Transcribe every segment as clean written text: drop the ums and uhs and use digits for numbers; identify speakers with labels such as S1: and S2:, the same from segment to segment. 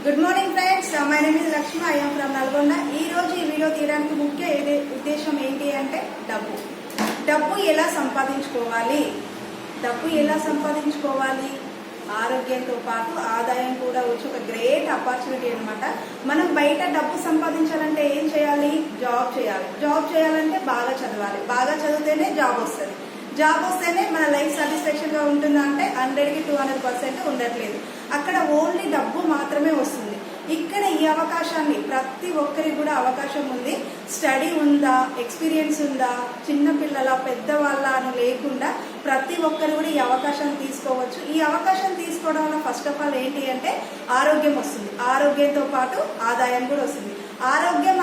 S1: Good morning friends, my name is Lakshmi. I am from Nalgonda. ఈ రోజు ఈ వీడియో తీయడానికి ముఖ్య ఉద్దేశం ఏంటి అంటే డబ్బు ఎలా సంపాదించుకోవాలి. ఆరోగ్యంతో పాటు ఆదాయం కూడా వచ్చి ఒక గ్రేట్ ఆపర్చునిటీ అనమాట. మనం బయట డబ్బు సంపాదించాలంటే ఏం చేయాలి? జాబ్ చేయాలంటే బాగా చదవాలి. బాగా చదివితేనే జాబ్ వస్తుంది. జాబ్ వస్తేనే మన లైఫ్ సాటిస్ఫాక్షన్ గా ఉంటుందా అంటే 100కి 200% ఉండట్లేదు. అక్కడ ఓన్లీ డబ్బు మాత్రమే వస్తుంది. ఇక్కడ ఈ అవకాశాన్ని ప్రతి ఒక్కరికి కూడా అవకాశం ఉంది. స్టడీ ఉందా, ఎక్స్పీరియన్స్ ఉందా, చిన్నపిల్లల పెద్దవాళ్ళ అని లేకుండా ప్రతి ఒక్కరు కూడా ఈ అవకాశాన్ని తీసుకోవచ్చు. ఈ అవకాశం తీసుకోవడం వల్ల ఫస్ట్ ఆఫ్ ఆల్ ఏంటి అంటే ఆరోగ్యం వస్తుంది. ఆరోగ్యంతో పాటు ఆదాయం కూడా వస్తుంది.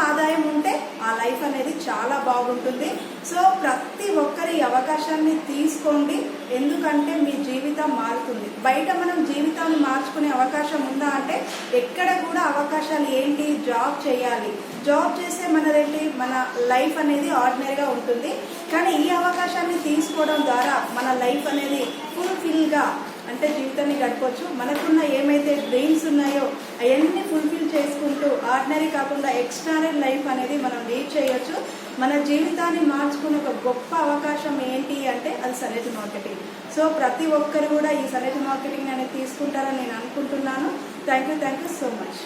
S1: ఆదాయం ఉంటే ఆ లైఫ్ అనేది చాలా బాగుంటుంది. సో ప్రతి ఒక్కరి అవకాశాన్ని తీసుకోండి. ఎందుకంటే మీ జీవితం మారుతుంది. బయట మనం జీవితాన్ని మార్చుకునే అవకాశం ఉందా అంటే ఎక్కడ కూడా అవకాశాలు ఏంటి? జాబ్ చేయాలి. జాబ్ చేస్తే మన లైఫ్ అనేది ఆర్డినరీగా ఉంటుంది. కానీ ఈ అవకాశాన్ని తీసుకోవడం ద్వారా మన లైఫ్ అనేది ఫుల్ఫిల్గా అంటే జీవితాన్ని గడపవచ్చు. మనకున్న ఏమైతే డ్రీమ్స్ ఉన్నాయో అవన్నీ ఫుల్ఫిల్ చేసుకుంటూ ఆర్డినరీ కాకుండా ఎక్స్ట్రానరీ లైఫ్ అనేది మనం లీడ్ చేయొచ్చు. మన జీవితాన్ని మార్చుకునే ఒక గొప్ప అవకాశం ఏంటి అంటే అది సనేజ్ మార్కెటింగ్. సో ప్రతి ఒక్కరు కూడా ఈ సనేజ్ మార్కెటింగ్ అనేది తీసుకుంటారని నేను అనుకుంటున్నాను. Thank you so much.